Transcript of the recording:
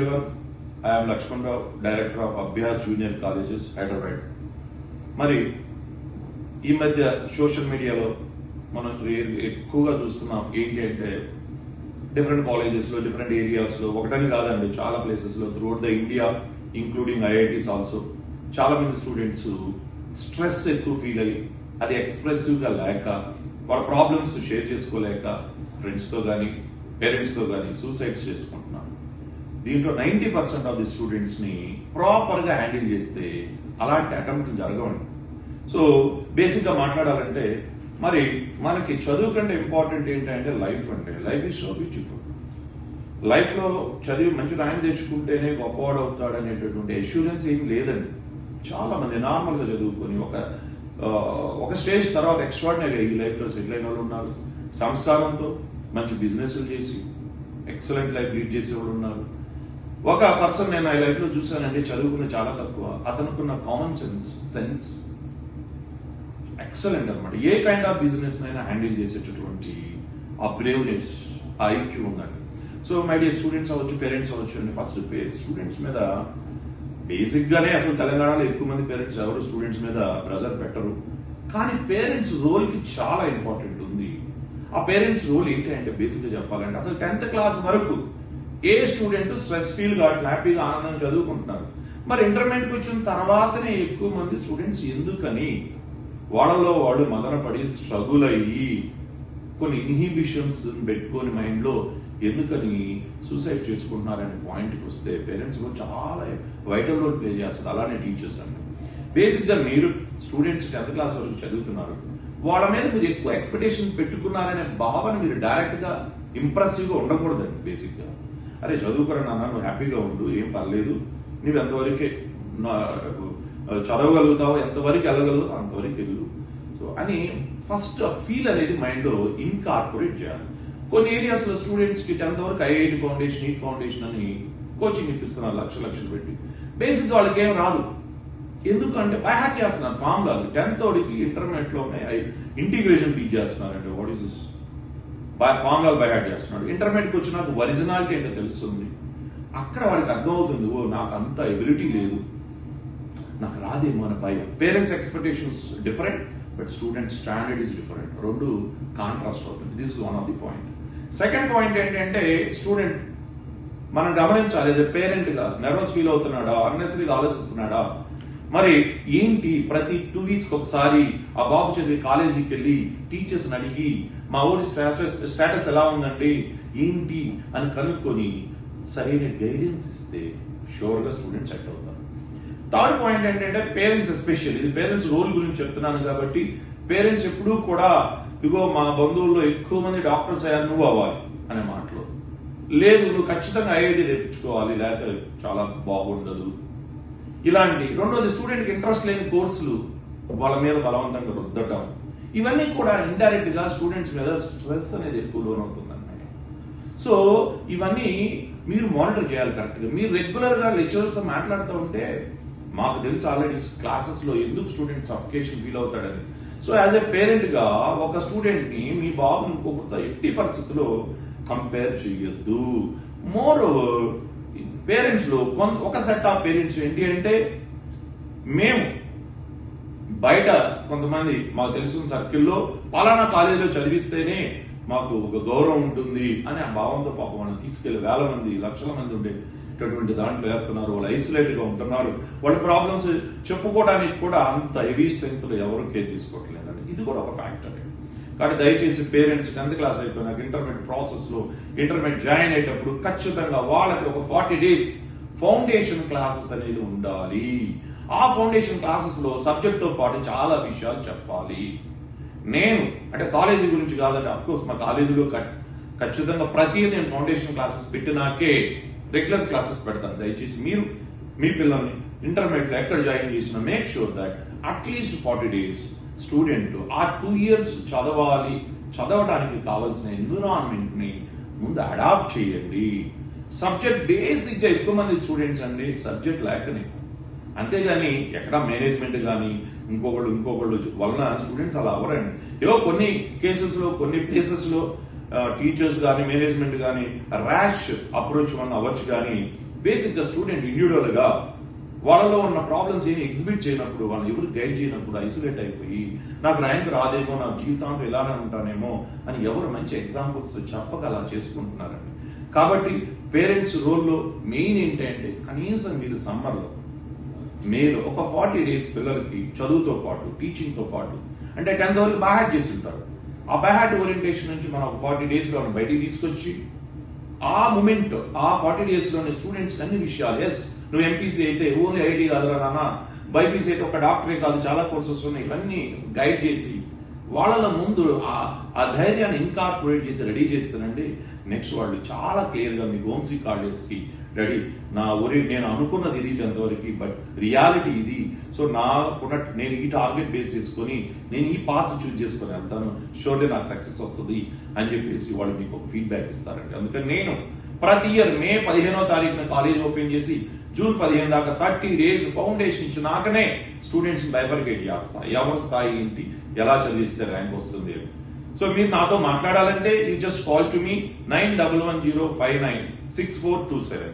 everyone. I am Lakshman Rao, Director of Abhyas Junior Colleges, Hyderabad. మరి ఈ మధ్య social మీడియాలో మనం ఎక్కువగా చూస్తున్నాం ఏంటి అంటే డిఫరెంట్ కాలేజెస్లో డిఫరెంట్ ఏరియాస్లో ఒకటని కాదండి చాలా ప్లేసెస్లో throughout the India including IITs also చాలా మంది స్టూడెంట్స్ స్ట్రెస్ ఎక్కువ ఫీల్ అయ్యి అది ఎక్స్ప్రెసివ్గా లేక వాళ్ళ ప్రాబ్లమ్స్ షేర్ చేసుకోలేక ఫ్రెండ్స్తో కానీ పేరెంట్స్తో కానీ సూసైడ్స్ చేసుకుంటున్నారు. దీంట్లో 90% ఆఫ్ ది స్టూడెంట్స్ని ప్రాపర్గా హ్యాండిల్ చేస్తే అలాంటి అటెంప్ట్ జరగవండి. సో బేసిక్గా మాట్లాడాలంటే మరి మనకి చదువు కంటే ఇంపార్టెంట్ ఏంటంటే లైఫ్ అంటే లైఫ్ ఈజ్ సో బ్యూటిఫుల్. లైఫ్లో చదివి మంచి ర్యాంక్ తెచ్చుకుంటేనే గొప్పవాడు అవుతాడు అనేటటువంటి అష్యూరెన్స్ ఏం లేదండి. చాలా మంది నార్మల్గా చదువుకొని ఒక స్టేజ్ తర్వాత ఎక్స్ట్రాడినరీ ఈ లైఫ్లో సెటిల్ అయిన వాళ్ళు ఉన్నారు. సంస్కారంతో మంచి బిజినెస్లు చేసి ఎక్సలెంట్ లైఫ్ లీడ్ చేసేవాళ్ళు ఉన్నారు. ఒక పర్సన్ నేను ఆ లైఫ్లో చూశానంటే చదువుకున్న చాలా తక్కువ, అతనుకున్న కామన్ సెన్స్ ఎక్సలెంట్ అనమాట. ఏ కైండ్ ఆఫ్ బిజినెస్ అయినా హ్యాండిల్ చేసేటటువంటి ఆ బ్రేవ్నెస్, ఆ ఐక్యూ ఉందండి. సో మై డియర్ స్టూడెంట్స్ అవ్వచ్చు, పేరెంట్స్ అవ్వచ్చు అండి. ఫస్ట్ స్టూడెంట్స్ మీద బేసిక్ గానే అసలు తెలంగాణలో ఎక్కువ మంది పేరెంట్స్ ఎవరు స్టూడెంట్స్ మీద ప్రెజర్ పెట్టరు. కానీ పేరెంట్స్ రోల్ కి చాలా ఇంపార్టెంట్ ఉంది. ఆ పేరెంట్స్ రోల్ ఏంటి అంటే బేసిక్ గా చెప్పాలంటే అసలు 10th క్లాస్ వరకు ఏ స్టూడెంట్ స్ట్రెస్ ఫీల్ కావట్లేదు, హ్యాపీగా ఆనందం చదువుకుంటున్నారు. మరి ఇంటర్మీడియట్కి వచ్చిన తర్వాతనే ఎక్కువ మంది స్టూడెంట్స్ ఎందుకని వాళ్ళలో వాళ్ళు మదనపడి స్ట్రగుల్ అయ్యి కొన్ని ఇన్హిబిషన్స్ పెట్టుకొని మైండ్లో ఎందుకని సూసైడ్ చేసుకుంటున్నారనే పాయింట్కి వస్తే పేరెంట్స్ కూడా చాలా వైటల్ రోల్ ప్లే చేస్తారు. అలానే టీచర్స్ అండి. బేసిక్గా మీరు స్టూడెంట్స్ 10th క్లాస్ వరకు చదువుతున్నారు, వాళ్ళ మీద మీరు ఎక్కువ ఎక్స్పెక్టేషన్ పెట్టుకున్నారనే భావన మీరు డైరెక్ట్గా ఇంప్రెసివ్గా ఉండకూడదండి. బేసిక్గా అరే చదువుకురా నాన్న, నువ్వు హ్యాపీగా ఉండు, ఏం పర్లేదు, నువ్వు ఎంతవరకే చదవగలుగుతావు, ఎంతవరకు వెళ్ళగలుగుతావు అంతవరకు వెళ్ళు సో అని ఫస్ట్ ఫీల్ అనేది మైండ్లో ఇన్కార్పొరేట్ చేయాలి. కొన్ని ఏరియాస్లో స్టూడెంట్స్కి 10th వరకు ఐఐటి ఫౌండేషన్, నీట్ ఫౌండేషన్ అని కోచింగ్ ఇప్పిస్తున్నారు లక్షలు పెట్టి. బేసిక్గా వాళ్ళకి ఏం రాదు. ఎందుకంటే బైహార్ట్ చేస్తున్నారు ఫార్ములాలు. 10th వాడికి ఇంటర్మీడియట్లోనే ఇంటిగ్రేషన్ టీచ్ చేస్తున్నారంటే వాట్ ఈస్ దిస్ ఫార్ములాలు బైహార్ట్ చేస్తున్నాడు. ఇంటర్మీడియట్కి వచ్చి నాకు ఒరిజినాలిటీ ఏంటో తెలుస్తుంది. అక్కడ వాడికి అర్థమవుతుంది, ఓ నాకు అంత ఎబిలిటీ లేదు, నాకు రాదేమో అని భయం. Parents expectations different but student standard is different. రెండు కాంట్రాస్ట్ అవుతుంది. This is one of the point. Second point ఏంటంటే స్టూడెంట్ మనం గమనించాలి, యాజ్ ఎ పేరెంట్ గా నర్వస్ ఫీల్ అవుతున్నాడా, అన్నెసరీగా ఆలోచిస్తున్నాడా, మరి ఏంటి ప్రతి 2 weeks ఒకసారి ఆ బాబు చదివే కాలేజీకి వెళ్ళి టీచర్స్ అడిగి మా ఊరి స్టేటస్ ఎలా ఉందండి ఏంటి అని కనుక్కొని సరైన గైడెన్స్ ఇస్తే షూర్గా స్టూడెంట్ సెట్ అవుతారు. థర్డ్ పాయింట్ ఏంటంటే పేరెంట్స్ ఎస్పెషల్, ఇది పేరెంట్స్ రోల్ గురించి చెప్తున్నాను కాబట్టి పేరెంట్స్ ఎప్పుడూ కూడా ఇగో మా బంధువుల్లో ఎక్కువ మంది డాక్టర్స్ అయ్యారు, నువ్వు అవ్వాలి అనే మాటలు లేదు, నువ్వు ఖచ్చితంగా ఐఐటి తెప్పించుకోవాలి లేకపోతే చాలా బాగుండదు ఇలాంటి. రెండోది స్టూడెంట్కి ఇంట్రెస్ట్ లేని కోర్సులు వాళ్ళ మీద బలవంతంగా రుద్దటం, ఇవన్నీ కూడా ఇండైరెక్ట్ గా స్టూడెంట్స్ మీద స్ట్రెస్ అనేది ఎక్కువ లోనవుతుందన్నమాట. సో ఇవన్నీ మీరు మానిటర్ చేయాలి కరెక్ట్గా. మీరు రెగ్యులర్ గా లెక్చరర్స్ తో మాట్లాడుతూ ఉంటే మాకు తెలుసు ఆల్రెడీ క్లాసెస్ లో ఎందుకు స్టూడెంట్ సఫికేషన్ ఫీల్ అవుతాడని. సో యాజ్ ఎ పేరెంట్ గా ఒక స్టూడెంట్ ని మీ బాబుని ఇంకొకరితో ఎట్టి పరిస్థితుల్లో కంపేర్ చేయొద్దు. మోర్ ఓవర్ పేరెంట్స్ లో ఒక సెట్ ఆఫ్ పేరెంట్స్ ఏంటి అంటే మేము బయట కొంతమంది మాకు తెలిసిన సర్కిల్లో పలానా కాలేజీలో చదివిస్తేనే మాకు ఒక గౌరవం ఉంటుంది అని ఆ భావంతో పాపం మనం తీసుకెళ్లి వేల మంది లక్షల మంది ఉండేటటువంటి దాంట్లో వేస్తున్నారు. వాళ్ళు ఐసోలేట్ గా ఉంటున్నారు. వాళ్ళ ప్రాబ్లమ్స్ చెప్పుకోవడానికి కూడా అంత హెవీ స్ట్రెంగ్త్ లో ఎవరు కేర్ తీసుకోవట్లేదండి. ఇది కూడా ఒక ఫ్యాక్టర్. కాబట్టి దయచేసి పేరెంట్స్ 10th క్లాస్ అయిపోయినాక ఇంటర్మీడియట్ ప్రాసెస్ లో ఇంటర్మీడియట్ జాయిన్ అయ్యేటప్పుడు ఖచ్చితంగా వాళ్ళకి ఒక 40 days ఫౌండేషన్ క్లాసెస్ అనేది ఉండాలి. ఆ ఫౌండేషన్ క్లాసెస్ లో సబ్జెక్ట్ తో పాటు చాలా విషయాలు చెప్పాలి. నేను అంటే కాలేజీ గురించి కాదంటే అఫ్ కోర్స్ మా కాలేజీలో ఖచ్చితంగా ప్రతి నేను ఫౌండేషన్ క్లాసెస్ పెట్టినాకే రెగ్యులర్ క్లాసెస్ పెడతాను. దయచేసి మీరు మీ పిల్లల్ని ఇంటర్మీడియట్ లో ఎక్కడ జాయిన్ చేసినా make sure that at least 40 days student ఆ 2 years చదవాలి. చదవడానికి కావాల్సిన ఎన్విరాన్మెంట్ ని ముందు అడాప్ట్ చేయండి. సబ్జెక్ట్ బేసిక్ గా ఎక్కువ మంది స్టూడెంట్స్ అండి సబ్జెక్ట్ లేకనే, అంతేగాని ఎక్కడ మేనేజ్మెంట్ కానీ ఇంకొకళ్ళు వలన స్టూడెంట్స్ అలా అవ్వరండి. ఏవో కొన్ని కేసెస్ లో కొన్ని ప్లేసెస్ లో టీచర్స్ కానీ మేనేజ్మెంట్ కానీ ర్యాష్ అప్రోచ్ వల్ల అవ్వచ్చు. కానీ బేసిక్ గా స్టూడెంట్ ఇండివిజువల్ గా వాళ్ళలో ఉన్న ప్రాబ్లమ్స్ ఏమి ఎగ్జిబిట్ చేయనప్పుడు, వాళ్ళు ఎవరు గైడ్ చేయనప్పుడు ఐసోలేట్ అయిపోయి నాకు ర్యాంక్ రాదేమో, నా జీవితాంతం ఇలానే ఉంటానేమో అని ఎవరు మంచి ఎగ్జాంపుల్స్ చెప్పక అలా చేసుకుంటున్నారండి. కాబట్టి పేరెంట్స్ రోల్లో మెయిన్ ఏంటంటే కనీసం మీరు సమ్మర్లో మీరు ఒక 40 days పిల్లలకి చదువుతో పాటు టీచింగ్ తో పాటు, అంటే 10th వరకు బ్యాహాట్ చేసి ఉంటారు, ఆ బ్యాహాట్ ఓరియంటేషన్ నుంచి మనం 40 days లో బయటికి తీసుకొచ్చి ఆ మూమెంట్ ఆ 40 days లోని స్టూడెంట్స్ అన్ని విషయాలు, ఎస్ నువ్వు ఎంపీసీ అయితే ఓన్లీ ఐటీ కాదురా నాన్న, బైపీసీ అయితే ఒక డాక్టరే కాదు చాలా కోర్సెస్ ఉన్నాయి, ఇవన్నీ గైడ్ చేసి వాళ్ళ ముందు ఆ ధైర్యాన్ని ఇన్కార్పొరేట్ చేసి రెడీ చేస్తానండి. నెక్స్ట్ వాళ్ళు చాలా క్లియర్ గా మీ హోమ్సీ కాలేజ్ కి రెడీ, నా నేను అనుకున్నది ఇది 10th వరకు, బట్ రియాలిటీ ఇది, సో నేను ఈ టార్గెట్ బేస్ చేసుకొని నేను ఈ పాత్ చూజ్ చేసుకొని వెళ్తాను, షూర్లీ నాకు సక్సెస్ వస్తుంది అని చెప్పేసి వాళ్ళు మీకు ఒక ఫీడ్బ్యాక్ ఇస్తారండి. అందుకని నేను ప్రతి ఇయర్ మే 15వ తారీఖున కాలేజ్ ఓపెన్ చేసి జూన్ 15 దాకా 30 days ఫౌండేషన్ ఇచ్చినాకనే స్టూడెంట్స్ బైఫర్కేట్ చేస్తా, ఎవరి స్థాయి ఏంటి, ఎలా చదివిస్తే ర్యాంక్ వస్తుంది. సో మీరు నాతో మాట్లాడాలంటే you just call to me 9110596427.